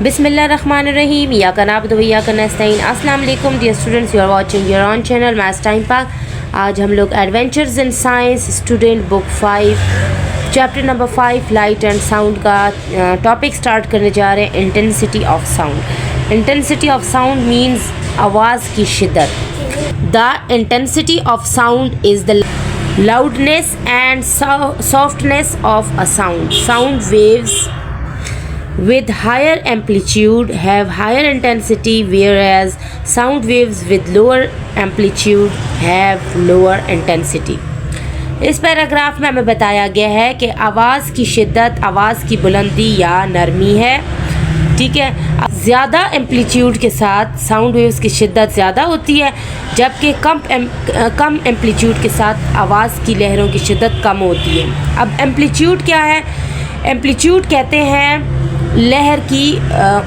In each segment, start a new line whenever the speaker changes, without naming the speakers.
बिस्मिल्लाहिर्रहमानिर्रहीम या कनाबद व या नस्तईन। अस्सलाम वालेकुम dear students, you are watching your own channel maths time pass. आज हम लोग adventures in science student book 5 chapter number 5 light and sound का टॉपिक स्टार्ट करने जा रहे हैं। Intensity of sound. Intensity of sound means आवाज़ की शिद्दत। The intensity of sound is the loudness and softness of a sound. Sound waves with higher amplitude have higher intensity, whereas sound waves with lower amplitude have lower intensity. इस paragraph में हमें बताया गया है कि आवाज़ की शिद्दत आवाज़ की बुलंदी या नरमी है। ठीक है, ज़्यादा एम्पलीट्यूड के साथ साउंड वेव्स की शिद्दत ज़्यादा होती है, जबकि कम एम्पलीट्यूड के साथ आवाज़ की लहरों की शिद्दत कम होती है। अब एम्पलीट्यूड क्या है? एम्पलीट्यूड कहते हैं लहर की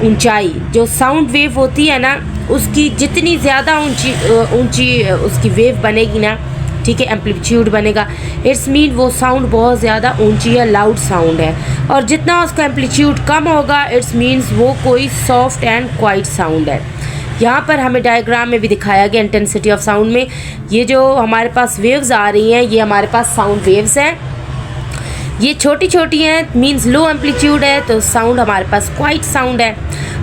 ऊंचाई। जो साउंड वेव होती है ना, उसकी जितनी ज़्यादा ऊंची उसकी वेव बनेगी ना, ठीक है, एम्पलीट्यूड बनेगा, इट्स मीन वो साउंड बहुत ज़्यादा ऊंची है, लाउड साउंड है। और जितना उसका एम्पलीट्यूड कम होगा, इट्स मीन्स वो कोई सॉफ्ट एंड क्वाइट साउंड है। यहाँ पर हमें डायग्राम में भी दिखाया गया इंटेंसिटी ऑफ साउंड में। ये जो हमारे पास वेव्स आ रही हैं, ये हमारे पास साउंड वेव्स हैं। ये छोटी छोटी हैं, मीन्स लो एम्पलीट्यूड है, तो साउंड हमारे पास क्वाइट साउंड है।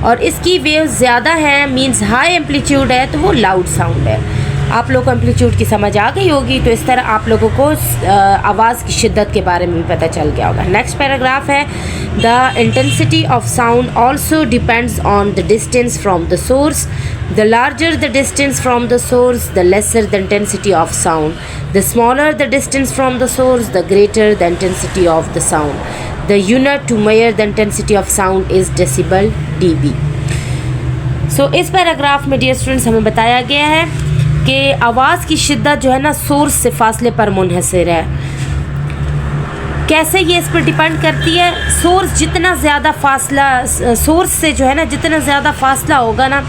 और इसकी वेव्स ज़्यादा हैं, मीन्स हाई एम्पलीट्यूड है, तो वो लाउड साउंड है। आप लोग को एम्पलीट्यूड की समझ आ गई होगी, तो इस तरह आप लोगों को आवाज़ की शिद्दत के बारे में भी पता चल गया होगा। नेक्स्ट पैराग्राफ है, the intensity of sound also depends on the distance from the source. The larger the distance from the source, the lesser the intensity of sound. The smaller the distance from the source, the greater the intensity of the sound. The unit to measure the intensity of sound is decibel dB। So इस paragraph में dear students हमें बताया गया है कि आवाज़ की शिद्दत जो है ना, सोर्स से फासले पर मुनहसर है। कैसे ये इस पर डिपेंड करती है? सोर्स जितना ज़्यादा फासला, सोर्स से जो है ना जितना ज़्यादा फासला होगा ना,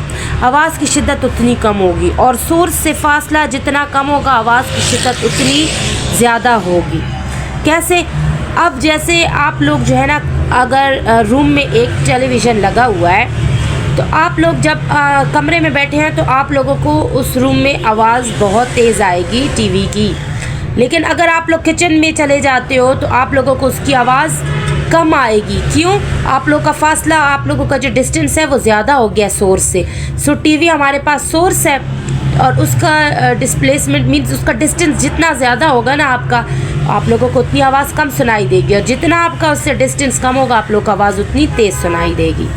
आवाज़ की शिद्दत उतनी कम होगी। और सोर्स से फासला जितना कम होगा, आवाज़ की शिद्दत उतनी ज़्यादा होगी। कैसे? अब जैसे आप लोग जो है ना, अगर रूम में एक टेलीविज़न लगा हुआ है, तो आप लोग जब कमरे में बैठे हैं, तो आप लोगों को उस रूम में आवाज़ बहुत तेज़ आएगी टीवी की। लेकिन अगर आप लोग किचन में चले जाते हो, तो आप लोगों को उसकी आवाज़ कम आएगी। क्यों? आप लोग का फासला, आप लोगों का जो डिस्टेंस है वो ज़्यादा हो गया सोर्स से। सो टीवी हमारे पास सोर्स है, और उसका डिस्प्लेसमेंट मीन्स उसका डिस्टेंस जितना ज़्यादा होगा ना आपका, आप लोगों को उतनी आवाज़ कम सुनाई देगी। और जितना आपका उससे डिस्टेंस कम होगा, आप लोग को आवाज़ उतनी तेज़ सुनाई देगी।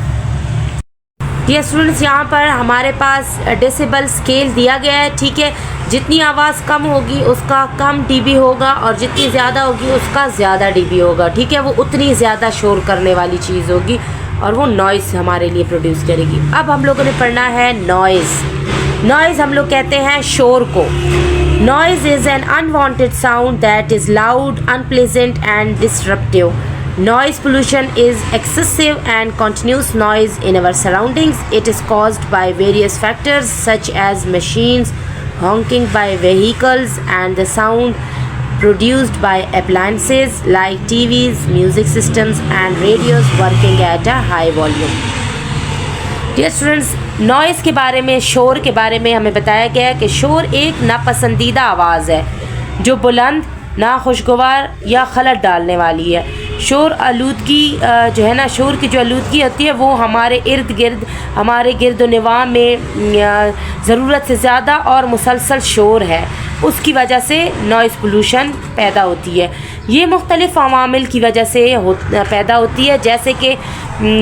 ये स्टूडेंट्स, यहाँ पर हमारे पास डेसिबल स्केल दिया गया है। ठीक है, जितनी आवाज़ कम होगी उसका कम dB होगा, और जितनी ज़्यादा होगी उसका ज़्यादा dB होगा। ठीक है, वो उतनी ज़्यादा शोर करने वाली चीज़ होगी, और वो नॉइज़ हमारे लिए प्रोड्यूस करेगी। अब हम लोगों ने पढ़ना है नॉइज़। नॉइज़ हम लोग कहते हैं शोर को। Noise is an unwanted sound that is loud, unpleasant and disruptive. Noise pollution is excessive and continuous noise in our surroundings. It is caused by various factors such as machines, honking by vehicles, and the sound produced by appliances like TVs, music systems, and radios working at a high volume. Dear students, noise के बारे में, शोर के बारे में हमें बताया गया है कि शोर एक नापसंदीदा आवाज़ है जो बुलंद, नाखुशगवार या खलल डालने वाली है। शोर आलूदगी जो है ना, शोर की जो आलूदगी होती है वो हमारे इर्द गिर्द, हमारे गिर्द निवाह में ज़रूरत से ज़्यादा और मुसलसल शोर है, उसकी वजह से नॉइज़ पोल्यूशन पैदा होती है। ये मुख्तलिफ़ अवामिल की वजह से पैदा होती है, जैसे कि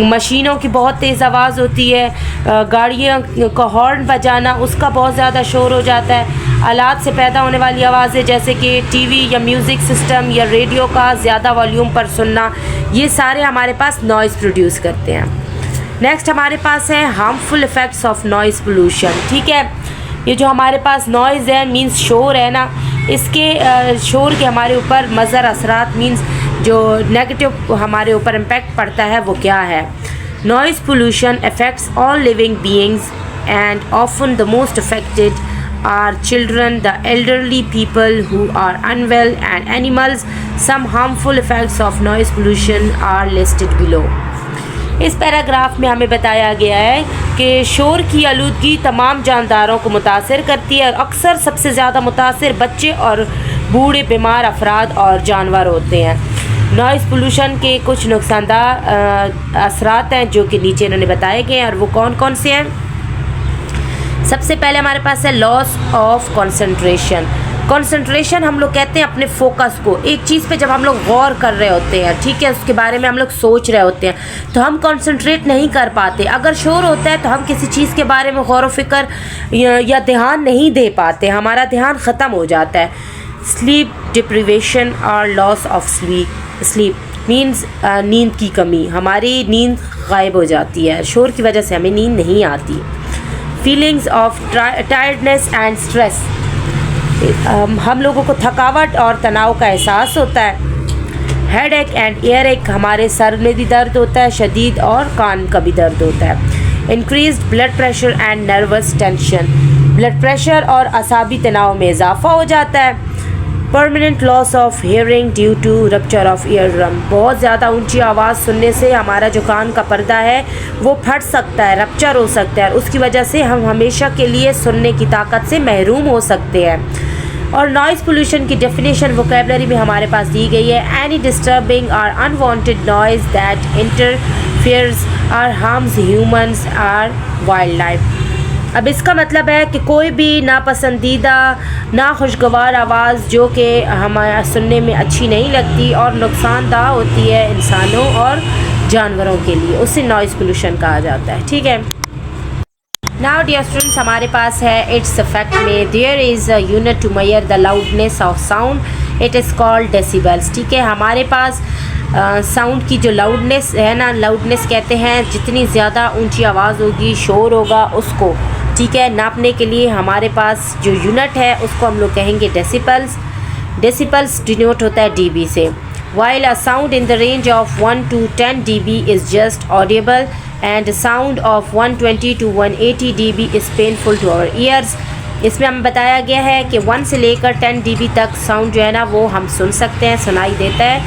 मशीनों की बहुत तेज़ आवाज़ होती है, गाड़ियों का हॉर्न बजाना, उसका बहुत ज़्यादा शोर हो जाता है। आलात से पैदा होने वाली आवाज़ें जैसे कि टीवी या म्यूज़िक सिस्टम या रेडियो का ज़्यादा वॉल्यूम पर सुनना, ये सारे हमारे पास नॉइज़ प्रोड्यूस करते हैं। नेक्स्ट हमारे पास है harmful effects of noise pollution. ठीक है, ये जो हमारे पास नॉइज़ है मीन्स शोर है ना, इसके शोर के हमारे ऊपर मज़र असरात मीन्स जो नेगेटिव हमारे ऊपर इम्पैक्ट पड़ता है वो क्या है? Noise pollution affects all living beings and often the most affected are children, the elderly, people who are unwell, and animals. Some harmful effects of noise pollution are listed below. इस paragraph में हमें बताया गया है कि शोर की आलूदगी तमाम जानदारों को मुतासिर करती है। अक्सर सबसे ज़्यादा मुतासिर बच्चे और बूढ़े बीमार अफराद और जानवर होते हैं। नॉइज़ पोल्यूशन के कुछ नुकसानदायक असरात हैं जो कि नीचे इन्होंने बताए गए हैं, और वो कौन कौन से हैं। सबसे पहले हमारे पास है लॉस ऑफ कंसंट्रेशन। कंसंट्रेशन हम लोग कहते हैं अपने फोकस को, एक चीज़ पे जब हम लोग गौर कर रहे होते हैं, ठीक है, उसके बारे में हम लोग सोच रहे होते हैं, तो हम कंसंट्रेट नहीं कर पाते। अगर शोर होता है तो हम किसी चीज़ के बारे में गौर व फिक्र या ध्यान नहीं दे पाते, हमारा ध्यान ख़त्म हो जाता है। स्लीप डिप्रीवेशन और लॉस ऑफ स्लीप मीन्स नींद की कमी, हमारी नींद गायब हो जाती है, शोर की वजह से हमें नींद नहीं आती। Feelings of tiredness and stress, हम लोगों को थकावट और तनाव का एहसास होता है। हेड एक एंड ईयर एक, हमारे सर में भी दर्द होता है शदीद, और कान का भी दर्द होता है। Increased blood pressure and nervous tension, blood pressure और असाबी तनाव में इजाफा हो जाता है। Permanent loss of hearing due to rupture of eardrum, बहुत ज़्यादा ऊंची आवाज़ सुनने से हमारा जो कान का पर्दा है वो फट सकता है, रप्चर हो सकता है, उसकी वजह से हम हमेशा के लिए सुनने की ताकत से महरूम हो सकते हैं। और नॉइज़ पोल्यूशन की डेफिनेशन वोकेबलरी में हमारे पास दी गई है, एनी डिस्टर्बिंग और अनवांटेड नॉइज़ दैट इंटरफेयर्स और हार्म्स ह्यूमंस और वाइल्ड लाइफ। अब इसका मतलब है कि कोई भी नापसंदीदा नाखुशगवार आवाज़ जो कि हमारे सुनने में अच्छी नहीं लगती और नुकसानदा होती है इंसानों और जानवरों के लिए, उसे नॉइज़ पोल्यूशन कहा जाता है। ठीक है, नाउ डियर स्टूडेंट्स, हमारे पास है इट्स इफेक्ट में there is a unit to measure the loudness of sound, it is called decibels. ठीक है, हमारे पास साउंड की जो लाउडनेस है ना, लाउडनेस कहते हैं जितनी ज़्यादा ऊंची आवाज़ होगी, शोर होगा, उसको ठीक है नापने के लिए हमारे पास जो यूनिट है उसको हम लोग कहेंगे डेसिबल्स। डेसिबल्स डिनोट होता है डीबी से। While a sound in the range of 1 to 10 dB is just audible and sound of 120 to 180 dB is painful to our ears. इसमें हमें बताया गया है कि 1 से लेकर 10 dB तक साउंड जो है ना वो हम सुन सकते हैं, सुनाई देता है,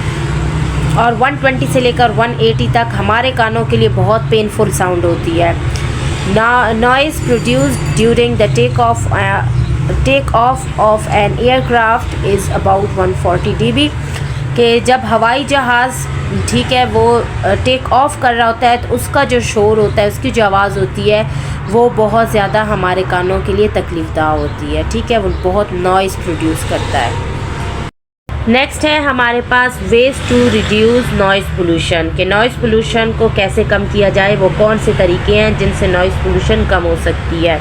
और 120 से लेकर 180 तक हमारे कानों के लिए बहुत पेनफुल साउंड होती है। Noise produced during the takeoff of an aircraft is about 140 dB, कि जब हवाई जहाज़ ठीक है वो टेक ऑफ कर रहा होता है तो उसका जो शोर होता है, उसकी जो आवाज़ होती है वो बहुत ज़्यादा हमारे कानों के लिए तकलीफ़दा होती है। ठीक है, वो बहुत नॉइज़ प्रोड्यूस करता है। नेक्स्ट है हमारे पास ways to reduce noise pollution, कि नॉइज़ पोल्यूशन को कैसे कम किया जाए, वो कौन से तरीके हैं जिनसे नॉइज़ पोल्यूशन कम हो सकती है।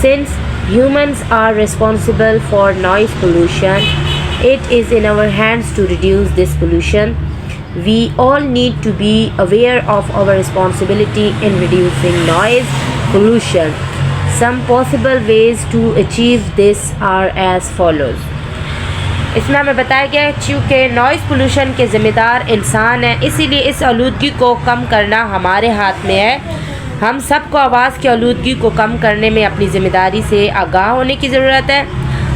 Since humans are responsible for noise pollution, it is in our hands to reduce this pollution. We all need to be aware of our responsibility in reducing noise pollution. Some possible ways to achieve this are as follows. इसमें हमें बताया गया है चूँकि noise pollution के ज़िम्मेदार इंसान हैं, इसीलिए इस आलूदगी को कम करना हमारे हाथ में है। हम सबको आवाज़ की आलूदगी को कम करने में अपनी ज़िम्मेदारी से आगाह होने की ज़रूरत है,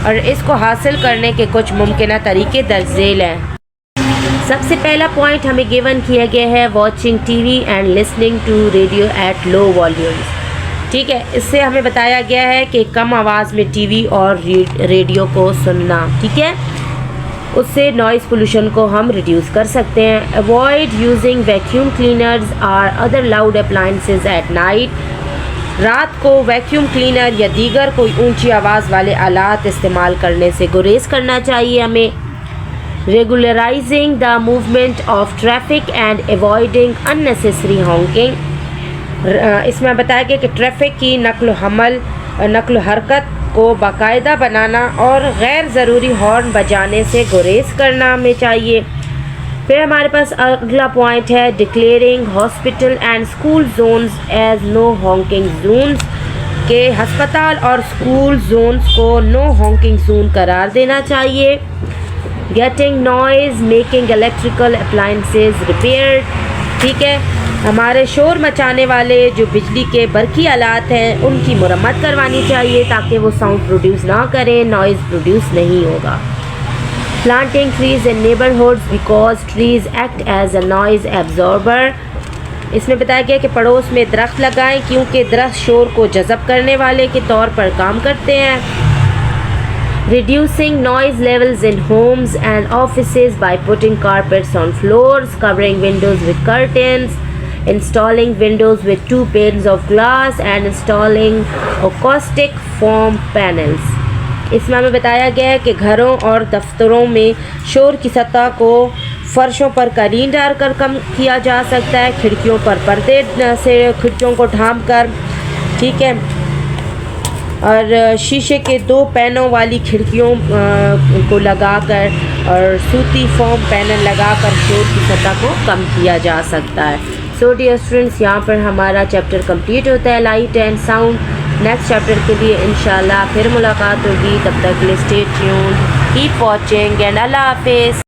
और इसको हासिल करने के कुछ मुमकिन तरीके दर्ज झेल हैं। सबसे पहला पॉइंट हमें गिवन किया गया है watching TV and listening to radio at low volumes. ठीक है, इससे हमें बताया गया है कि कम आवाज़ में टीवी और रेडियो को सुनना, ठीक है, उससे नॉइज़ पोल्यूशन को हम रिड्यूस कर सकते हैं। अवॉइड यूजिंग वैक्यूम क्लीनर्स और other loud appliances at night, रात को वैक्यूम क्लीनर या दीगर कोई ऊंची आवाज़ वाले आलात इस्तेमाल करने से गुरेज करना चाहिए हमें। Regularising the movement of traffic and avoiding unnecessary honking, इसमें बताया गया कि ट्रैफिक की नक्ल हरकत को बाकायदा बनाना और गैर ज़रूरी हॉर्न बजाने से गुरेज करना हमें चाहिए। फिर हमारे पास अगला पॉइंट है declaring hospital and school zones as no honking zones, के हस्पताल और स्कूल जोन्स को नो हॉन्किंग जोन करार देना चाहिए। Getting noise making electrical appliances repaired, ठीक है, हमारे शोर मचाने वाले जो बिजली के बरकी आलात हैं उनकी मुरम्मत करवानी चाहिए ताकि वो साउंड प्रोड्यूस ना करें, नॉइज़ प्रोड्यूस नहीं होगा। Planting trees in neighbourhoods because trees act as a noise absorber, इसमें बताया गया कि पड़ोस में दरख्त लगाएं क्योंकि दरख्त शोर को जज़ब करने वाले के तौर पर काम करते हैं। Reducing noise levels in homes and offices by putting carpets on floors, covering windows with curtains, installing windows with 2 panes of glass and installing acoustic foam panels. इसमें हमें बताया गया है कि घरों और दफ्तरों में शोर की सतह को फर्शों पर कालीन डालकर कम किया जा सकता है, खिड़कियों पर पर्दे से खिड़कियों को ढांप कर, ठीक है, और शीशे के 2 पैनों वाली खिड़कियों को लगाकर और सूती फोम पैनल लगाकर शोर की सतह को कम किया जा सकता है। सो डियर स्टूडेंट्स, यहाँ पर हमारा चैप्टर कंप्लीट होता है light and sound. Next chapter के लिए इंशाल्लाह फिर मुलाकात होगी, तब तक के लिए stay tuned, keep watching and अल्लाह हाफिज़।